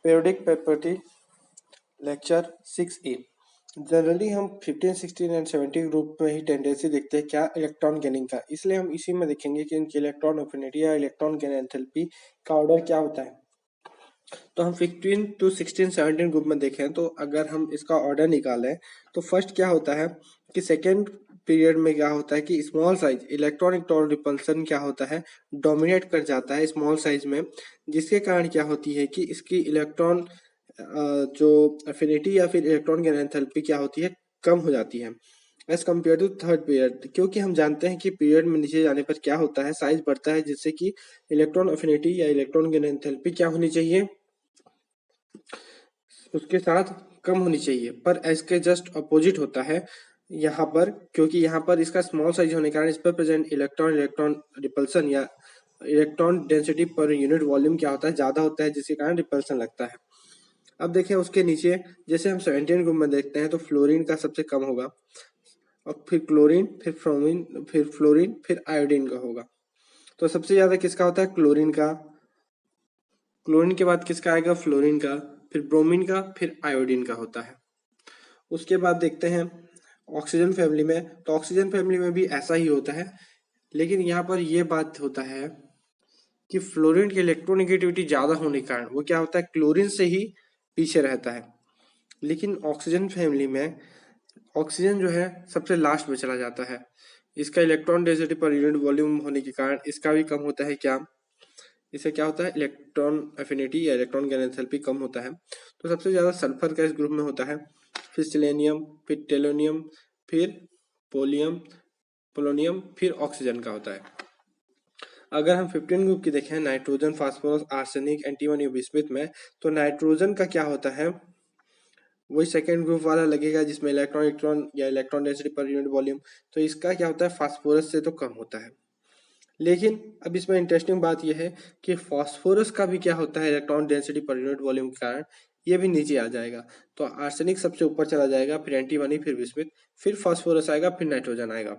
Periodic property lecture 6A। Generally हम 15, 16 and 17 group में ही tendency देखते हैं क्या इलेक्ट्रॉन गेनिंग का, इसलिए हम इसी में देखेंगे कि इनकी इलेक्ट्रॉन एफिनिटी या इलेक्ट्रॉन गेन एंथैल्पी का ऑर्डर क्या होता है। तो हम 15 to 16, 17 ग्रुप में देखें तो अगर हम इसका ऑर्डर निकालें तो फर्स्ट क्या होता है कि सेकेंड पीरियड में क्या होता है कि स्मॉल साइज इलेक्ट्रॉन रिपल्सन क्या होता है, डोमिनेट कर जाता है स्मॉल साइज में, जिसके कारण क्या होती है कि इसकी इलेक्ट्रॉन जो एफिनिटी या फिर इलेक्ट्रॉन गेन एंथैल्पी क्या होती है, कम हो जाती है as compare to third period. क्योंकि हम जानते हैं कि पीरियड में नीचे जाने पर क्या होता है, साइज बढ़ता है, जिससे कि इलेक्ट्रॉन एफिनिटी या इलेक्ट्रॉन गेन एंथैल्पी क्या होनी चाहिए, उसके साथ कम होनी चाहिए। पर इसके जस्ट अपोजिट होता है यहाँ पर, क्योंकि यहाँ पर इसका स्मॉल साइज होने के कारण इस पर प्रेजेंट इलेक्ट्रॉन रिपल्सन या electron density per unit volume क्या होता है, ज्यादा होता है, जिसके कारण रिपल्सन लगता है। अब देखें उसके नीचे, जैसे हम 17 ग्रुप में देखते हैं तो फ्लोरीन का सबसे कम होगा, और फिर क्लोरीन, फिर फ्रोमीन, फिर फ्लोरीन, फिर आयोडीन का होगा। तो सबसे ज्यादा किसका होता है, क्लोरीन का। क्लोरीन के बाद किसका आएगा, फ्लोरीन का, फिर ब्रोमीन का, फिर आयोडीन का होता है। उसके बाद देखते हैं ऑक्सीजन फैमिली में, तो ऑक्सीजन फैमिली में भी ऐसा ही होता है, लेकिन यहाँ पर यह बात होता है कि फ्लोरीन की इलेक्ट्रोनेगेटिविटी ज्यादा होने के कारण वो क्या होता है, क्लोरीन से ही पीछे रहता है। लेकिन ऑक्सीजन फैमिली में ऑक्सीजन जो है सबसे लास्ट में चला जाता है। इसका electron density per unit volume होने के कारण इसका भी कम होता है। क्या इससे क्या होता है, इलेक्ट्रॉन एफिनिटी या इलेक्ट्रॉन गेन एंथैल्पी कम होता है। तो सबसे ज्यादा सल्फर का इस ग्रुप में होता है, फिर सेलेनियम, फिर टेलोनियम, फिर पोलोनियम, फिर ऑक्सीजन का होता है। अगर हम 15 ग्रुप की देखें, nitrogen, phosphorus, arsenic, antimony, bismuth में, तो नाइट्रोजन का क्या होता है, वही सेकेंड ग्रुप वाला लगेगा जिसमें इलेक्ट्रॉन या electron density per unit volume. तो इसका क्या होता है, फास्फोरस से तो कम होता है। लेकिन अब इसमें इंटरेस्टिंग बात यह है कि फास्फोरस का भी क्या होता है, electron density per unit volume के कारण ये भी नीचे आ जाएगा। तो आर्सेनिक सबसे ऊपर चला जाएगा, फिर एंटीमनी, फिर बिस्मिथ, फिर फास्फोरस आएगा, फिर नाइट्रोजन आएगा।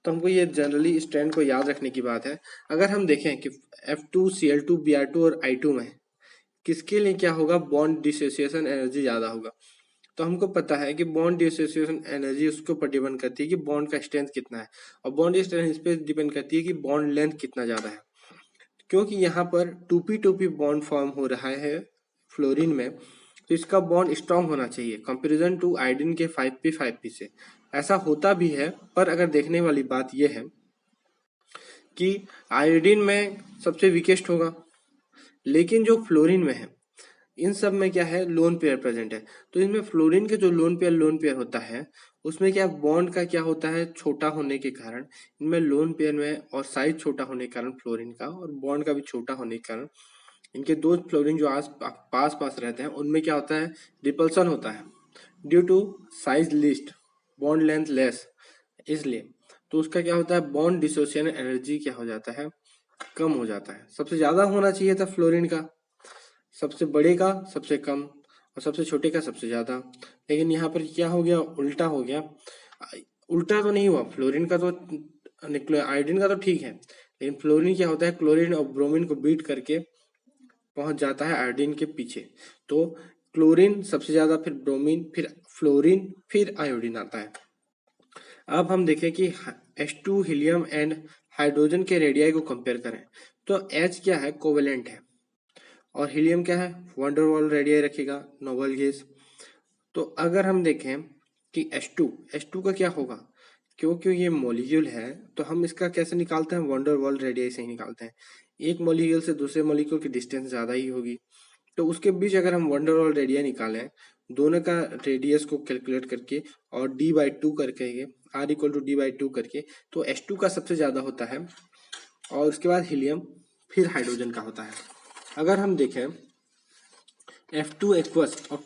तो हमको ये जनरली इस ट्रेंड को याद रखने की बात है। अगर हम देखें कि F2Cl2 Br2 और I2 में किसके लिए क्या होगा, बॉन्ड डिसोसिएशन एनर्जी ज्यादा होगा। तो हमको पता है कि बॉन्ड डिसोसिएशन एनर्जी उसके ऊपर डिपेंड करती है कि बॉन्ड का स्ट्रेंथ कितना है, और बॉन्ड स्ट्रेंथ इस पे डिपेंड करती है कि बॉन्ड लेंथ कितना ज्यादा है। क्योंकि यहाँ पर 2p2p बॉन्ड फॉर्म हो रहा है फ्लोरीन में, तो इसका बॉन्ड स्ट्रांग होना चाहिए कंपेरिजन टू आयोडीन के 5p से। ऐसा होता भी है, पर अगर देखने वाली बात यह है कि आयोडीन में सबसे वीकेस्ट होगा, लेकिन जो फ्लोरीन में है इन सब में क्या है, लोन पेयर प्रेजेंट है। तो इनमें फ्लोरीन के जो लोन पेयर होता है, उसमें क्या बॉन्ड का क्या होता है, छोटा होने के कारण इनमें लोन पेयर में, और साइज छोटा होने के कारण फ्लोरीन का, और बॉन्ड का भी छोटा होने के कारण इनके दो फ्लोरीन जो पास पास रहते हैं उनमें क्या होता है, रिपल्सन होता है due to size list, bond length less, इसलिए। तो उसका क्या होता है, बॉन्ड डिसोसिएशन एनर्जी क्या हो जाता है, कम हो जाता है। सबसे ज्यादा होना चाहिए था फ्लोरीन का, सबसे बड़े का सबसे कम, और सबसे छोटे का सबसे ज्यादा। लेकिन यहाँ पर क्या हो गया, उल्टा हो गया। उल्टा तो नहीं हुआ, फ्लोरीन का तो आयोडीन का तो ठीक है, लेकिन फ्लोरीन क्या होता है, क्लोरीन और ब्रोमीन को बीट करके पहुंच जाता है आयोडीन के पीछे। तो क्लोरीन सबसे ज्यादा, फिर ब्रोमीन, फिर फ्लोरीन, फिर आयोडीन आता है। अब हम देखें कि H2 हीलियम एंड हाइड्रोजन के रेडियाई को कंपेयर करें, तो H क्या है, कोवेलेंट है, और हीलियम क्या है, वंडरवॉल रेडियाई रखेगा, नोबल गैस। तो अगर हम देखें कि H2 का क्या होगा, क्योंकि ये मॉलिक्यूल है तो हम इसका कैसे निकालते हैं, वंडरवॉल रेडियाई से ही निकालते हैं। एक मॉलिक्यूल से दूसरे मॉलिक्यूल की डिस्टेंस ज्यादा ही होगी, तो उसके बीच अगर हम वंडरवॉल रेडियाई निकालें, दोनों का रेडियस को कैलकुलेट करके और d/2 करके, R=d/2 करके, तो H2 का सबसे ज्यादा होता है, और उसके बाद हीलियम, फिर हाइड्रोजन का होता है। अगर हम देखें F2 एक्वस और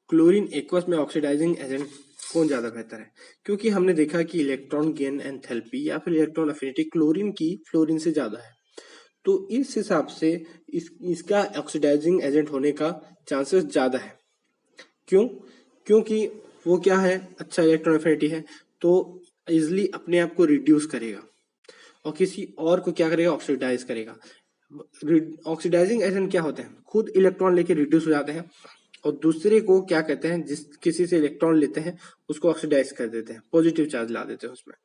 क्लोरीन एक्वस में ऑक्सीडाइजिंग एजेंट कौन ज्यादा बेहतर है, क्योंकि हमने देखा कि इलेक्ट्रॉन गेन एंथैल्पी या फिर इलेक्ट्रॉन एफिनिटी क्लोरीन की फ्लोरीन से ज्यादा है। तो इस हिसाब से इसका ऑक्सीडाइजिंग एजेंट होने का चांसेस ज्यादा है। क्यों, क्योंकि वो क्या है, अच्छा इलेक्ट्रॉन एफिनिटी है, तो इजिली अपने आप को रिड्यूस करेगा, और किसी और को क्या करेगा, ऑक्सीडाइज करेगा। ऑक्सीडाइजिंग एजेंट क्या होते हैं, खुद इलेक्ट्रॉन लेके रिड्यूस हो जाते हैं और दूसरे को क्या कहते हैं, जिस किसी से इलेक्ट्रॉन लेते हैं उसको ऑक्सीडाइज कर देते हैं, पॉजिटिव चार्ज ला देते हैं उसमें।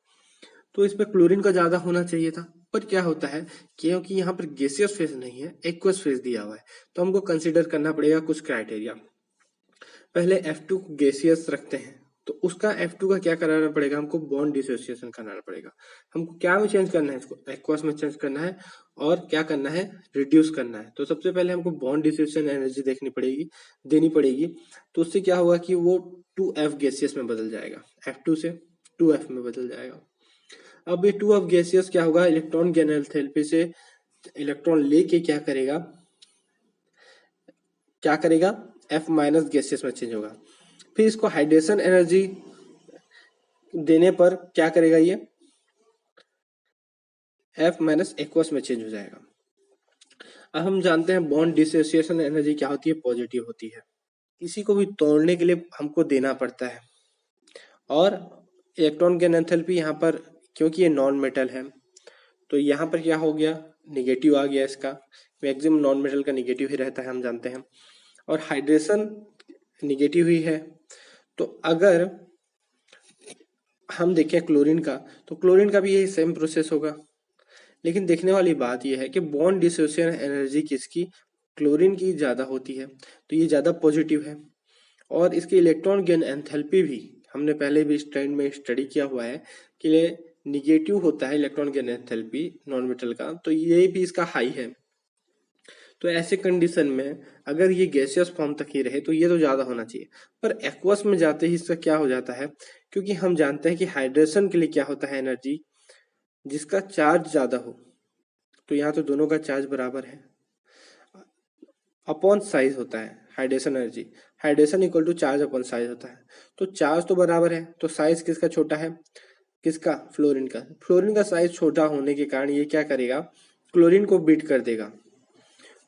तो इसमें क्लोरीन का ज्यादा होना चाहिए था, पर क्या होता है क्योंकि यहाँ पर गैसियस फेज नहीं है, एक्वस फेज दिया हुआ है, तो हमको कंसिडर करना पड़ेगा कुछ क्राइटेरिया। पहले F2 गैसियस रखते हैं, तो उसका F2 का क्या कराना पड़ेगा, हमको बॉन्ड डिसोसिएशन कराना पड़ेगा। हमको क्या में चेंज करना है, इसको एक्वस में चेंज करना है और क्या करना है, रिड्यूस करना है। तो सबसे पहले हमको बॉन्ड डिसोसिएशन एनर्जी देनी पड़ेगी। तो उससे क्या होगा कि वो 2F गैसियस में बदल जाएगा, F2 से 2F में बदल जाएगा। अब ये 2F गैसियस क्या होगा, इलेक्ट्रॉन की एनालिसिस से इलेक्ट्रॉन लेके क्या करेगा F माइनस गैसियस में चेंज होगा। फिर इसको हाइड्रेशन एनर्जी देने पर क्या करेगा, ये F माइनस एक्वस में चेंज हो जाएगा। अब हम जानते हैं बॉन्ड डिसोसिएशन एनर्जी क्या होती है, पॉजिटिव होती है। किसी को भी तोड़ने के लिए हमको देना पड़ता है और इलेक्ट्रॉन की एंथैल्पी यहाँ पर, क्योंकि ये नॉन मेटल है तो यहाँ पर क्या हो गया, निगेटिव आ गया। इसका मैक्सिमम नॉन मेटल का निगेटिव ही रहता है, हम जानते हैं। और हाइड्रेशन निगेटिव ही है। तो अगर हम देखें क्लोरीन का, तो क्लोरीन का भी यही सेम प्रोसेस होगा। लेकिन देखने वाली बात यह है कि बॉन्ड डिसोसिएशन एनर्जी किसकी, क्लोरीन की ज़्यादा होती है, तो ये ज़्यादा पॉजिटिव है। और इसकी इलेक्ट्रॉन गेन एंथैल्पी भी हमने पहले भी स्टैंड में स्टडी किया हुआ है कि निगेटिव होता है electron gain enthalpy non metal का, तो ये भी इसका हाई है। तो ऐसे कंडीशन में अगर ये गैसियस फॉर्म तक ही रहे तो ये तो ज़्यादा होना चाहिए, पर एक्वस में जाते ही इसका क्या हो जाता है, क्योंकि हम जानते हैं कि हाइड्रेशन के लिए क्या होता है एनर्जी, जिसका चार्ज ज़्यादा हो। तो यहाँ तो दोनों का चार्ज बराबर है, अपॉन साइज होता है hydration energy, hydration equal to charge upon size होता है। तो चार्ज तो बराबर है, तो साइज किसका छोटा है, किसका, फ्लोरीन का। फ्लोरीन का साइज छोटा होने के कारण ये क्या करेगा, क्लोरीन को बीट कर देगा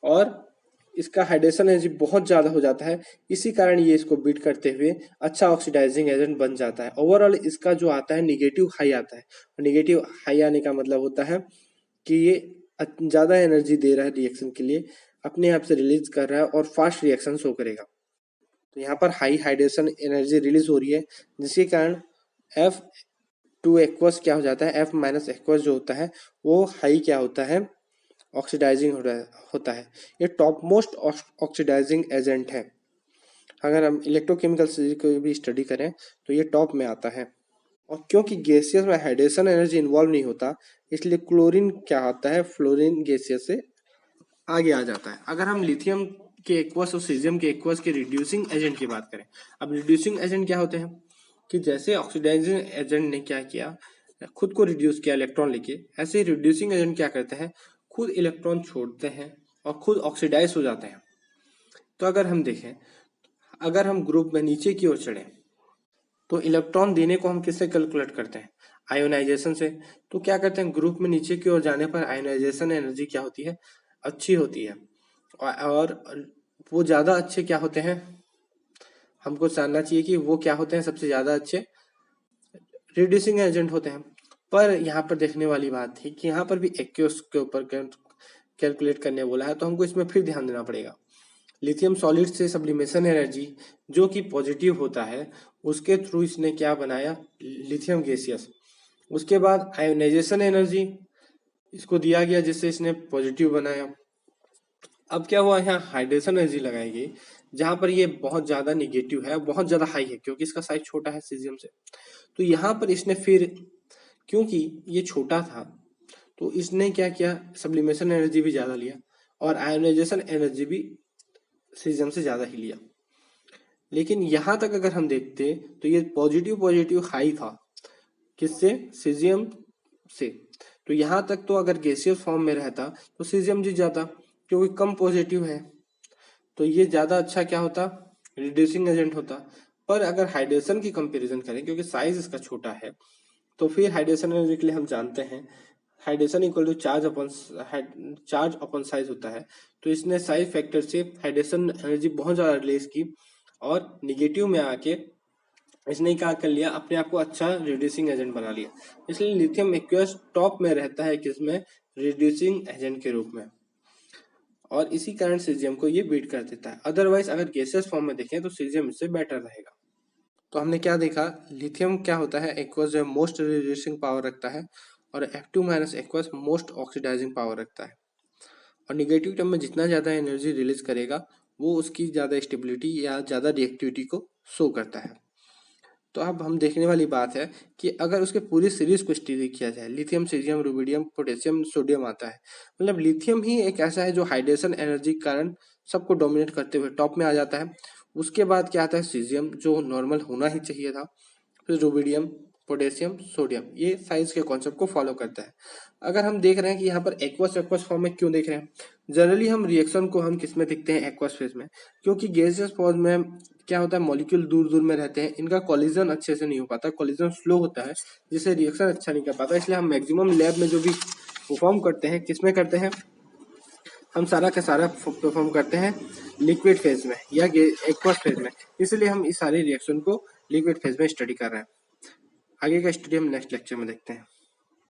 और इसका हाइड्रेशन एनर्जी बहुत ज़्यादा हो जाता है, इसी कारण ये इसको बीट करते हुए अच्छा ऑक्सीडाइजिंग एजेंट बन जाता है। ओवरऑल इसका जो आता है निगेटिव हाई आता है, और निगेटिव हाई आने का मतलब होता है कि ये ज़्यादा एनर्जी दे रहा है रिएक्शन के लिए, अपने आप से रिलीज कर रहा है और फास्ट रिएक्शन शो करेगा। तो यहाँ पर हाई हाइड्रेशन एनर्जी रिलीज हो रही है, जिसके कारण F2 एक्वस क्या हो जाता है, F माइनस एक्वस जो होता है वो हाई क्या होता है, ऑक्सीडाइजिंग होता है। ये टॉप मोस्ट ऑक्सीडाइजिंग एजेंट है। अगर हम इलेक्ट्रोकेमिकल को भी स्टडी करें तो ये टॉप में आता है। और क्योंकि गैसियस में हाइड्रेशन एनर्जी इन्वॉल्व नहीं होता, इसलिए क्लोरीन क्या होता है, फ्लोरीन गैसियस से आगे आ जाता है। अगर हम लिथियम के एक्वस और सीजियम के एक्वस के रिड्यूसिंग एजेंट की बात करें, अब रिड्यूसिंग एजेंट क्या होते हैं कि जैसे ऑक्सीडाइजिंग एजेंट ने क्या किया, खुद को रिड्यूस किया इलेक्ट्रॉन लेके, ऐसे रिड्यूसिंग एजेंट क्या करते हैं, खुद इलेक्ट्रॉन छोड़ते हैं और खुद ऑक्सीडाइज हो जाते हैं। तो अगर हम देखें, अगर हम ग्रुप में नीचे की ओर चढ़े तो इलेक्ट्रॉन देने को हम किससे कैलकुलेट करते हैं, आयोनाइजेशन से। तो क्या करते हैं, ग्रुप में नीचे की ओर जाने पर आयोनाइजेशन एनर्जी क्या होती है, अच्छी होती है। और वो ज़्यादा अच्छे क्या होते हैं, हमको जानना चाहिए कि वो क्या होते हैं, सबसे ज़्यादा अच्छे रिड्यूसिंग एजेंट होते हैं। पर यहाँ पर देखने वाली बात थी कि यहाँ पर भी एक्वस के ऊपर कैलकुलेट करने बोला है, तो हमको इसमें फिर ध्यान देना पड़ेगा। लिथियम सॉलिड से सब्लिमेशन एनर्जी जो कि पॉजिटिव होता है, उसके थ्रू इसने क्या बनाया, लिथियम गैसियस। उसके बाद आयोनाइजेशन एनर्जी इसको दिया गया जिससे इसने पॉजिटिव बनाया। अब क्या हुआ, यहाँ हाइड्रेशन एनर्जी लगाई गई जहां पर ये बहुत ज्यादा निगेटिव है, बहुत ज्यादा हाई है क्योंकि इसका साइज छोटा है सीजियम से। तो यहाँ पर इसने फिर, क्योंकि ये छोटा था तो इसने क्या किया, सब्लिमेशन एनर्जी भी ज्यादा लिया और आयोनाइजेशन एनर्जी भी सीजियम से ज्यादा ही लिया। लेकिन यहाँ तक अगर हम देखते तो ये पॉजिटिव पॉजिटिव हाई था, किससे, सीजियम से। तो यहाँ तक तो अगर गैसियस फॉर्म में रहता तो सीजियम जीत जाता, क्योंकि कम पॉजिटिव है तो ये ज़्यादा अच्छा क्या होता, रिड्यूसिंग एजेंट होता। पर अगर हाइड्रेशन की कंपैरिजन करें, क्योंकि साइज इसका छोटा है, तो फिर हाइड्रेशन एनर्जी के लिए हम जानते हैं hydration equal to charge upon size होता है। तो इसने साइज फैक्टर से हाइड्रेशन एनर्जी बहुत ज़्यादा रिलीज की और निगेटिव में आके इसने क्या कर लिया, अपने आप को अच्छा रिड्यूसिंग एजेंट बना लिया। इसलिए लिथियम एक्वस टॉप में रहता है किसमें, रिड्यूसिंग एजेंट के रूप में। और इसी कारण सीजियम को ये बीट कर देता है। अदरवाइज अगर गैसियस फॉर्म में देखें तो सीजियम इससे बेटर रहेगा। तो हमने क्या देखा, लिथियम क्या होता है, एक्वस जो है मोस्ट रिड्यूसिंग पावर रखता है और F2 minus aqueous most oxidizing power रखता है। और निगेटिव टर्म में जितना ज़्यादा एनर्जी रिलीज करेगा वो उसकी ज़्यादा स्टेबिलिटी या ज़्यादा रिएक्टिविटी को शो करता है। तो अब हम देखने वाली बात है कि अगर उसके पूरी सीरीज को स्टडी किया जाए, lithium, caesium, rubidium, potassium, sodium आता है, मतलब लिथियम ही एक ऐसा है जो हाइड्रेशन एनर्जी के कारण सबको डोमिनेट करते हुए टॉप में आ जाता है। उसके बाद क्या आता है, सीजियम जो नॉर्मल होना ही चाहिए था, फिर रुबिडियम, पोटेशियम, सोडियम, ये साइज के कॉन्सेप्ट को फॉलो करता है। अगर हम देख रहे हैं कि यहाँ पर एक्वस एक्वस फॉर्म में क्यों देख रहे हैं, जनरली हम रिएक्शन को हम किस में देखते हैं, एक्वस फेज में, क्योंकि गैसियस फॉर्म में क्या होता है, मॉलिक्यूल दूर दूर में रहते हैं, इनका कोलिजन अच्छे से नहीं हो पाता, कोलिजन स्लो होता है जिससे रिएक्शन अच्छा नहीं कर पाता। इसलिए हम मैक्सिमम लैब में जो भी परफॉर्म करते हैं, किस में करते हैं, हम सारा का सारा परफॉर्म करते हैं लिक्विड फेज में या एक्वस फेज में। इसलिए हम इस सारी रिएक्शन को लिक्विड फेज में स्टडी कर रहे हैं। आगे का स्टडी हम नेक्स्ट लेक्चर में देखते हैं।